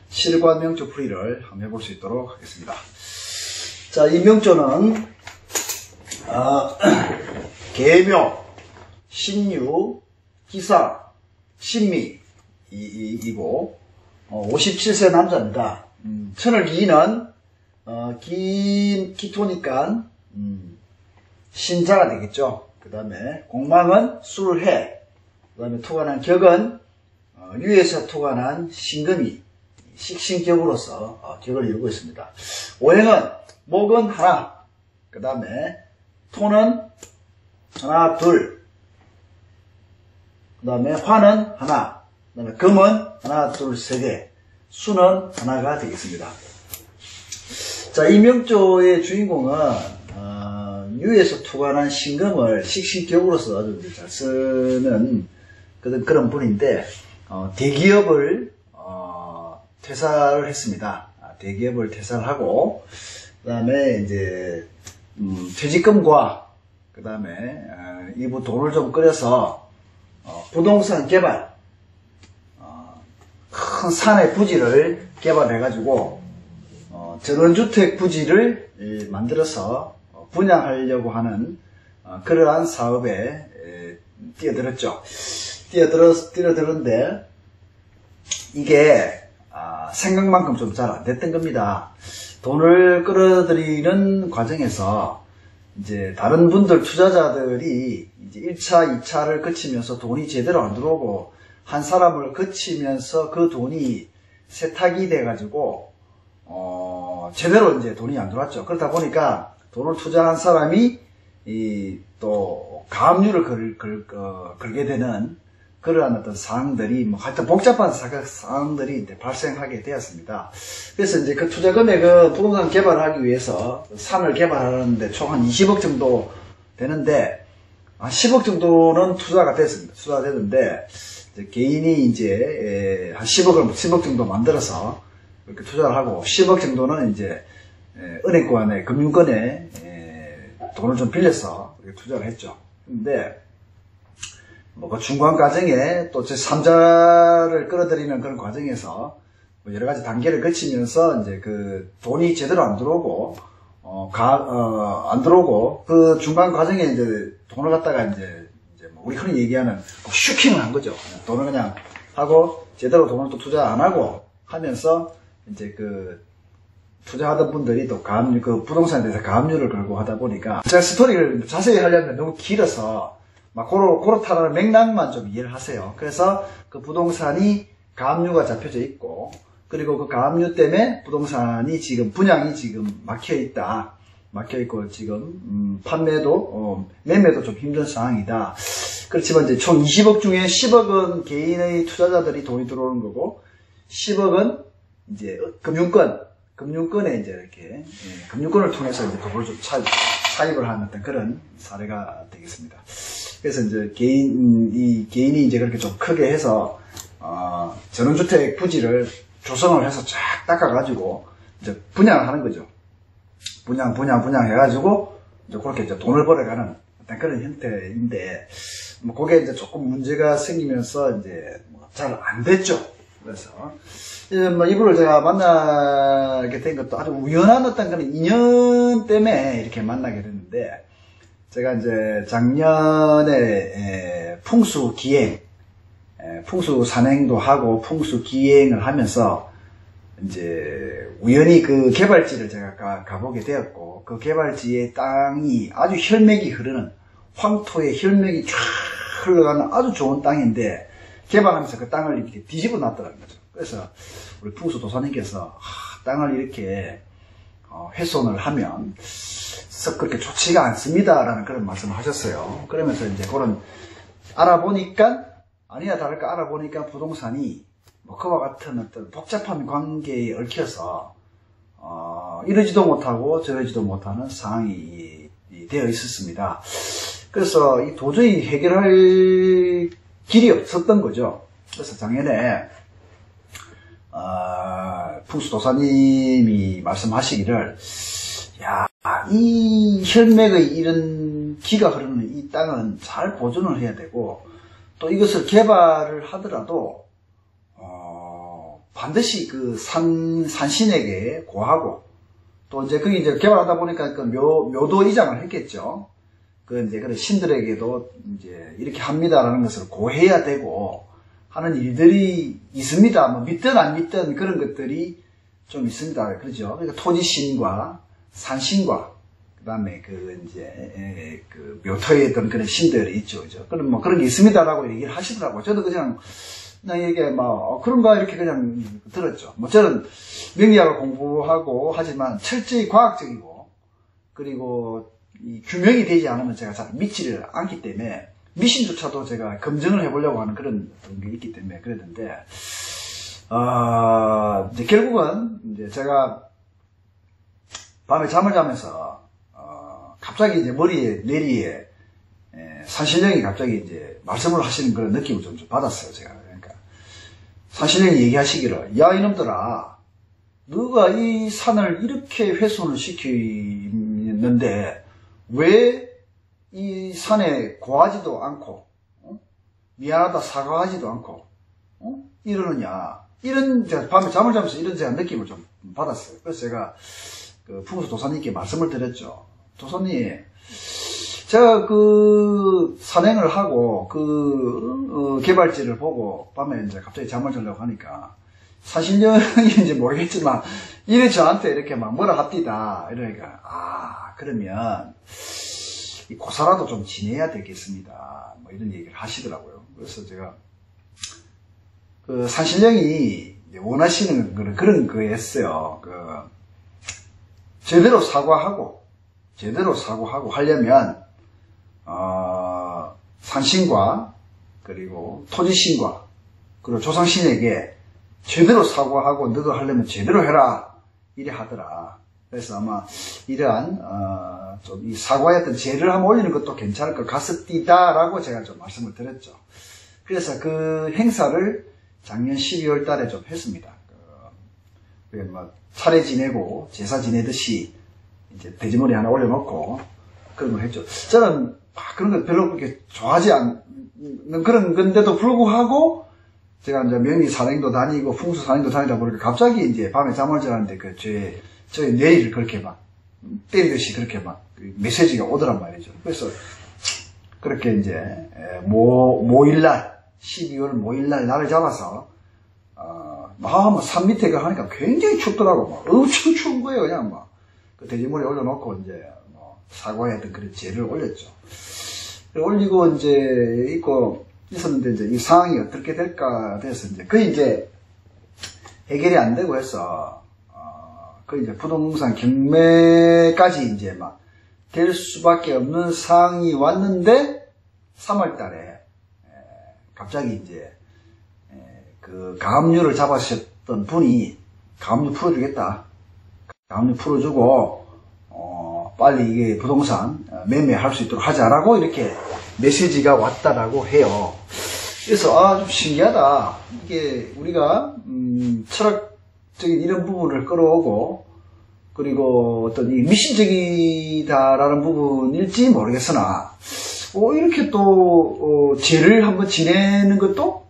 실과 명조 풀이를 한번 해볼 수 있도록 하겠습니다. 자, 이 명조는 계묘, 신유, 기사, 신미이고 57세 남자입니다. 천을 기는 기토니까 신자가 되겠죠. 그 다음에 공망은 술해, 그 다음에 투관한 격은 유에서 투관한 신금이 식신격으로서 격을 이루고 있습니다. 오행은 목은 하나, 그 다음에 토는 하나, 둘, 그 다음에 화는 하나, 그 다음에 금은 하나, 둘, 세 개, 수는 하나가 되겠습니다. 자, 이 명조의 주인공은 유에서 투관한 신금을 식신격으로서 아주 잘 쓰는 그런 분인데, 대기업을 퇴사를 했습니다. 대기업을 퇴사를 하고, 그 다음에 이제 퇴직금과 그 다음에 일부 돈을 좀 끌어서 부동산 개발, 큰 산의 부지를 개발해가지고 전원주택 부지를 만들어서 분양하려고 하는 그러한 사업에 뛰어들었죠. 뛰어들었는데 이게 생각만큼 좀 잘 안 됐던 겁니다. 돈을 끌어들이는 과정에서 이제 다른 분들 투자자들이 이제 1차, 2차를 거치면서 돈이 제대로 안 들어오고 한 사람을 거치면서 그 돈이 세탁이 돼가지고 제대로 이제 돈이 안 들어왔죠. 그러다 보니까 돈을 투자한 사람이 또 가압류를 걸게 되는 그러한 어떤 사항들이 하여튼 복잡한 사항들이 이제 발생하게 되었습니다. 그래서 이제 그 투자 금액은 부동산 개발을 하기 위해서 산을 개발하는데 총 한 20억 정도 되는데 한 10억 정도는 투자가 됐습니다. 투자가 됐는데 이제 개인이 이제 한 10억 정도 만들어서 이렇게 투자를 하고 10억 정도는 이제 은행권에 금융권에 돈을 좀 빌려서 이렇게 투자를 했죠. 근데 그 중간 과정에 또 제3자를 끌어들이는 그런 과정에서 여러 가지 단계를 거치면서 이제 그 돈이 제대로 안 들어오고 안 들어오고 그 중간 과정에 이제 돈을 갖다가 이제 우리 흔히 얘기하는 슈킹을 한 거죠. 돈을 그냥 하고 제대로 돈을 또 투자 안 하고 하면서 이제 그 투자하던 분들이 또 가압류, 그 부동산에 대해서 가압류를 걸고 하다 보니까 제가 스토리를 자세히 하려면 너무 길어서 막 그렇다라는 맥락만 좀 이해를 하세요. 그래서 그 부동산이 가압류가 잡혀져 있고, 그리고 그 가압류 때문에 부동산이 지금 분양이 지금 막혀 있고 지금 판매도 매매도 좀 힘든 상황이다. 그렇지만 이제 총 20억 중에 10억은 개인의 투자자들이 돈이 들어오는 거고 10억은 이제 금융권에 이제 이렇게 금융권을 통해서 이제 돈을 좀 차입을 하는 어떤 그런 사례가 되겠습니다. 그래서 이제 개인이 이제 그렇게 좀 크게 해서 전원주택 부지를 조성을 해서 쫙 닦아가지고 이제 분양을 하는 거죠. 분양 해가지고 이제 그렇게 이제 돈을 벌어가는 어떤 그런 형태인데, 그게 이제 조금 문제가 생기면서 이제 잘 안 됐죠. 그래서 이분을 제가 만나게 된 것도 아주 우연한 어떤 그런 인연 때문에 이렇게 만나게 됐는데, 제가 이제 작년에 풍수 산행도 하고 풍수 기행을 하면서 이제 우연히 그 개발지를 제가 가보게 되었고, 그 개발지의 땅이 아주 혈맥이 흐르는, 황토의 혈맥이 쫙 흘러가는 아주 좋은 땅인데 개발하면서 그 땅을 이렇게 뒤집어 놨더라는 거죠. 그래서 우리 풍수 도사님께서 땅을 이렇게 훼손을 하면 썩 그렇게 좋지가 않습니다라는 그런 말씀을 하셨어요. 그러면서 이제 그런 알아보니까 아니나 다를까 알아보니까 부동산이 그와 같은 어떤 복잡한 관계에 얽혀서 이러지도 못하고 저러지도 못하는 상황이 되어 있었습니다. 그래서 이 도저히 해결할 길이 없었던 거죠. 그래서 작년에 풍수도사님이 말씀하시기를, 야, 이 혈맥의 이런 기가 흐르는 이 땅은 잘 보존을 해야 되고, 또 이것을 개발을 하더라도 반드시 그 산신에게 고하고, 또 이제 그게 이제 개발하다 보니까 그 묘도 이장을 했겠죠. 그 이제 그런 신들에게도 이제 이렇게 합니다라는 것을 고해야 되고 하는 일들이 있습니다. 뭐 믿든 안 믿든 그런 것들이 좀 있습니다. 그렇죠. 그러니까 토지신과 산신과 그다음에 그 이제 그 묘토에 있던 그런 신들이 있죠. 그죠. 그럼 뭐 그런 게 있습니다라고 얘기를 하시더라고요. 저도 그냥 이게 뭐 그런가 이렇게 그냥 들었죠. 뭐 저는 명리학을 공부하고 하지만 철저히 과학적이고 그리고 이 규명이 되지 않으면 제가 잘 믿지를 않기 때문에 미신조차도 제가 검증을 해보려고 하는 그런 게 있기 때문에 그랬는데 이제 결국은 이제 제가 밤에 잠을 자면서 갑자기 이제 머리에 내리에 산신령이 갑자기 이제 말씀을 하시는 그런 느낌을 좀 받았어요. 제가 그러니까 산신령이 얘기하시기를 야 이놈들아 너가 이 산을 이렇게 훼손을 시키는데 왜 이 산에 고하지도 않고 미안하다 사과하지도 않고 이러느냐 이런 제가 밤에 잠을 자면서 이런 제가 느낌을 좀 받았어요. 그래서 제가 그 풍수 도사님께 말씀을 드렸죠. 도사님 제가 그 산행을 하고 그 개발지를 보고 밤에 이제 갑자기 잠을 자려고 하니까 산신령인지 모르겠지만 이래 저한테 이렇게 막 뭐라 합디다 이러니까 그러면 고사라도 좀 지내야 되겠습니다. 뭐 이런 얘기를 하시더라고요. 그래서 제가 그 산신령이 원하시는 그런 거였어요. 제대로 사과하고 하려면 산신과 그리고 토지신과 그리고 조상신에게 제대로 사과하고 너도 하려면 제대로 해라 이래 하더라. 그래서 아마 이러한 좀 이 사과의 어떤 죄를 한번 올리는 것도 괜찮을 것 같습니다라고 제가 좀 말씀을 드렸죠. 그래서 그 행사를 작년 12월 달에 좀 했습니다. 뭐 차례 지내고 제사 지내듯이 이제 돼지머리 하나 올려놓고 그런 걸 했죠. 저는 그런 거 별로 그렇게 좋아하지 않는 그런 건데도 불구하고 제가 이제 명리 산행도 다니고 풍수 산행도 다니다 보니까 갑자기 이제 밤에 잠을 자는데 저의 뇌를 그렇게 막 때리듯이 그렇게 막 메시지가 오더란 말이죠. 그래서 그렇게 이제 모일날 12월 모일날 날을 잡아서 막 산 밑에 가니까 굉장히 춥더라고. 막 엄청 추운 거예요. 그냥 막 그 돼지머리 올려놓고 이제 사과했던 그런 죄를 올렸죠. 올리고 이제 있었는데 이제 이 상황이 어떻게 될까 돼서 이제 해결이 안 되고 해서 이제 부동산 경매까지 이제 막 될 수밖에 없는 상황이 왔는데 3월 달에 갑자기 이제 그 가압류를 잡으셨던 분이 가압류 풀어주겠다. 가압류 풀어주고 빨리 이게 부동산 매매할 수 있도록 하자라고 이렇게 메시지가 왔다라고 해요. 그래서 좀 신기하다. 이게 우리가 철학적인 이런 부분을 끌어오고 그리고 어떤 이 미신적이다라는 부분일지 모르겠으나 이렇게 또 죄를 한번 지내는 것도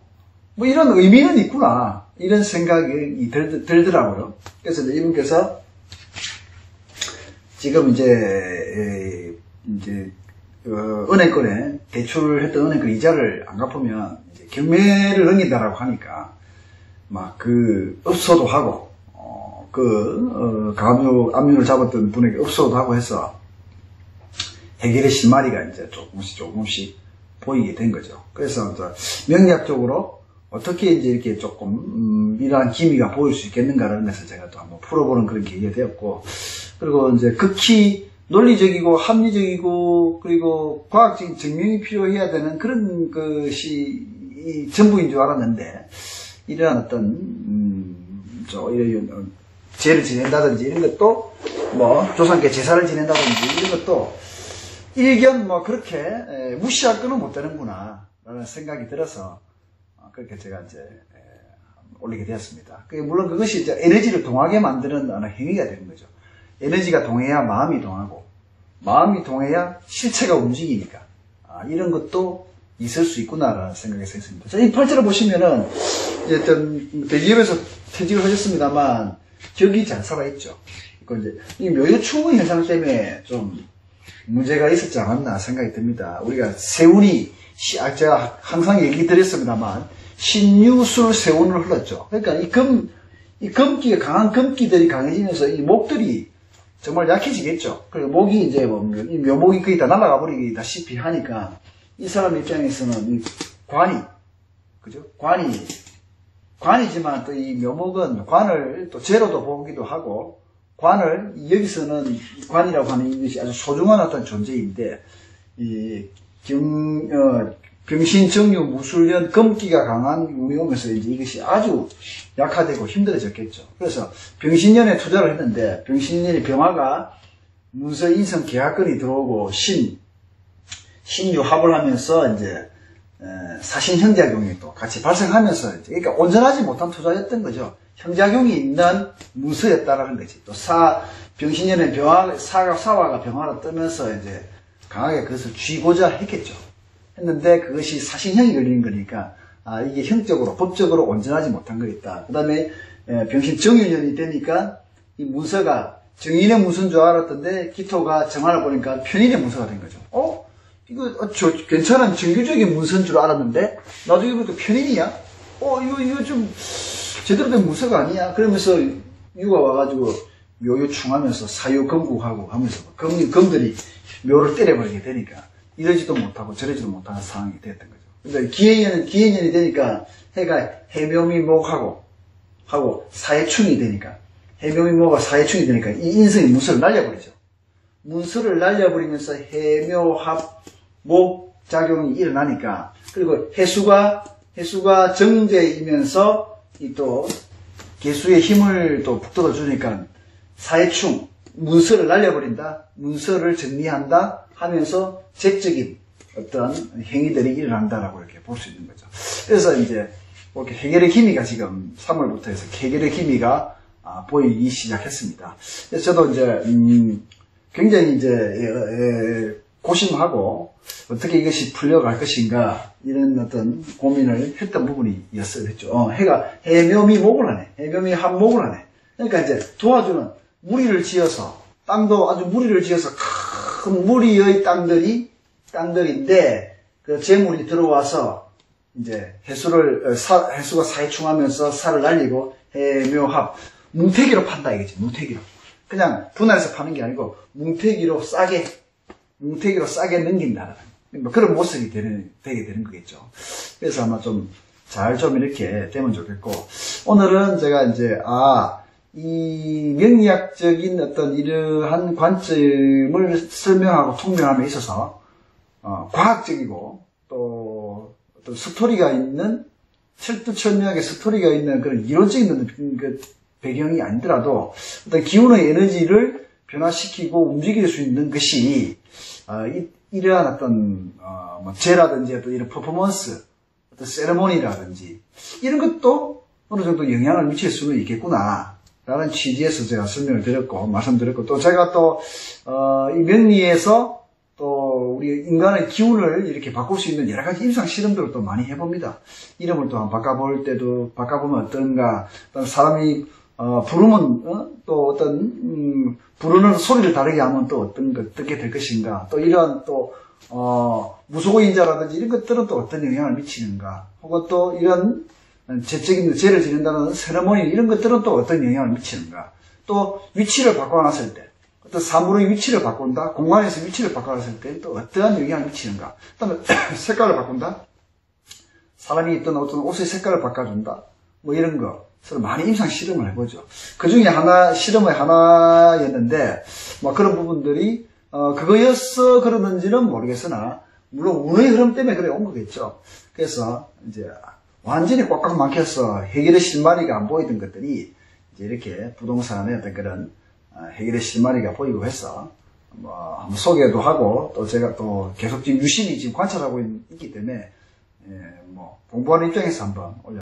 뭐 이런 의미는 있구나 이런 생각이 들더라고요. 그래서 이분께서 지금 이제 은행권에 대출했던 은행권 이자를 안 갚으면 이제 경매를 넘긴다라고 하니까 막 업소도 하고 압류를 잡았던 분에게 업소도 하고 해서 해결의 실마리가 이제 조금씩 보이게 된 거죠. 그래서 명리학적으로 어떻게 이제 이렇게 조금 이러한 기미가 보일 수 있겠는가라는 것을 제가 또 한번 풀어보는 그런 계기가 되었고, 그리고 이제 극히 논리적이고 합리적이고 그리고 과학적인 증명이 필요해야 되는 그런 것이 전부인 줄 알았는데, 이러한 어떤 이런 죄를 지낸다든지 이런 것도 조상께 제사를 지낸다든지 이런 것도 일견 그렇게 무시할 거는 못 되는구나 라는 생각이 들어서 그렇게 제가 이제 올리게 되었습니다. 물론 그것이 이제 에너지를 동하게 만드는 행위가 되는 거죠. 에너지가 동해야 마음이 동하고 마음이 동해야 실체가 움직이니까 이런 것도 있을 수 있구나라는 생각에서 했습니다. 자, 이 8절을 보시면은 이제 대기업에서 퇴직을 하셨습니다만 격이 잘 살아있죠. 그 이제 이 묘유충 현상 때문에 좀 문제가 있었지 않았나 생각이 듭니다. 우리가 세운이 제가 항상 얘기 드렸습니다만 신유술 세운을 흘렀죠. 그러니까 이 금기가 강한 금기들이 강해지면서 이 목들이 정말 약해지겠죠. 그리고 목이 이제 이 묘목이 거의 다 날아가 버리다시피 하니까 이 사람 입장에서는 이 관이 그죠? 관이지만 또 이 묘목은 관을 또 재로도 보기도 하고 관을 여기서는 관이라고 하는 이것이 아주 소중한 어떤 존재인데 이 병신, 정유, 무술년, 금기가 강한 운이 오면서 이제 이것이 아주 약화되고 힘들어졌겠죠. 그래서 병신년에 투자를 했는데 병신년이 병화가 문서, 인성, 계약권이 들어오고 신유합을 하면서 이제 사신형작용이 또 같이 발생하면서 그러니까 온전하지 못한 투자였던 거죠. 형작용이 있는 문서였다라는 거지. 또 병신년에 사화가 병화로 뜨면서 이제 강하게 그것을 쥐고자 했겠죠. 했는데 그것이 사신형이 걸린 거니까 이게 형적으로 법적으로 온전하지 못한 거였다. 그 다음에 병신 정유년이 되니까 이 문서가 정인의 문서인 줄 알았던데 기토가 정화를 보니까 편인의 문서가 된 거죠. 이거 괜찮은 정규적인 문서인 줄 알았는데 나중에 보니까 편인이야? 이거 좀 제대로 된 문서가 아니야? 그러면서 유가 와가지고 묘유충하면서 사유금국하고 하면서 금들이 묘를 때려버리게 되니까 이러지도 못하고 저러지도 못하는 상황이 됐던 거죠. 근데 기해년이 되니까 해가 해묘미목하고 사해충이 되니까 해묘미목과 사해충이 되니까 이 인성이 문서를 날려버리죠. 문서를 날려버리면서 해묘합 목 작용이 일어나니까 그리고 해수가 정제이면서 이 또 개수의 힘을 또 북돋아 주니까 사해충 문서를 날려버린다, 문서를 정리한다 하면서 적적인 어떤 행위들이 일어난다라고 이렇게 볼 수 있는 거죠. 그래서 이제 이렇게 해결의 기미가 지금 3월부터 해서 해결의 기미가 보이기 시작했습니다. 그래서 저도 이제 굉장히 이제 고심하고 어떻게 이것이 풀려갈 것인가 이런 어떤 고민을 했던 부분이 있었죠. 해가 해묘미 목을 하네, 해묘미 합목을 하네. 그러니까 이제 도와주는 무리를 지어서 땅도 아주 무리를 지어서 큰 무리의 땅들인데 그 재물이 들어와서 이제 해수가 사해충하면서 살을 날리고 해묘합 뭉태기로 판다 이거지. 뭉태기로 그냥 분할해서 파는 게 아니고 뭉태기로 싸게 넘긴다. 뭐 그런 모습이 되게 되는 거겠죠. 그래서 아마 좀 이렇게 되면 좋겠고 오늘은 제가 이제 이 명리학적인 어떤 이러한 관점을 설명하고 통명함에 있어서 과학적이고 또 어떤 스토리가 있는 철두철미하게 스토리가 있는 그런 이론적인 그 배경이 아니더라도 어떤 기운의 에너지를 변화시키고 움직일 수 있는 것이 이러한 어떤 제라든지 또 이런 퍼포먼스, 어떤 세레모니라든지 이런 것도 어느 정도 영향을 미칠 수는 있겠구나 라는 취지에서 제가 설명을 드렸고 말씀드렸고 또 제가 또 이 명리에서 또 우리 인간의 기운을 이렇게 바꿀 수 있는 여러 가지 임상 실험들을 또 많이 해봅니다. 이름을 또 바꿔보면 어떤가, 어떤 사람이 부르면 또 어떤 부르는 소리를 다르게 하면 또 어떻게 될 것인가, 또 이러한 또 무속인자라든지 이런 것들은 또 어떤 영향을 미치는가, 혹은 또 이런 죄를 지낸다는 세레모니 이런 것들은 또 어떤 영향을 미치는가, 또 위치를 바꿔놨을 때 어떤 사물의 위치를 바꾼다, 공간에서 위치를 바꿔놨을 때 또 어떠한 영향을 미치는가, 그 다음에 색깔을 바꾼다, 사람이 있던 어떤 옷의 색깔을 바꿔준다, 뭐 이런 거 서로 많이 임상 실험을 해보죠. 그 중에 실험의 하나였는데, 뭐 그런 부분들이, 그거였어 그러는지는 모르겠으나, 물론 운의 흐름 때문에 그래 온 거겠죠. 그래서, 이제, 완전히 꽉꽉 막혀서 해결의 실마리가 안 보이던 것들이, 이제 이렇게 부동산의 어떤 그런, 해결의 실마리가 보이고 해서, 한번 소개도 하고, 또 제가 또 계속 지금 유심히 지금 관찰하고 있기 때문에, 공부하는 입장에서 한번 올려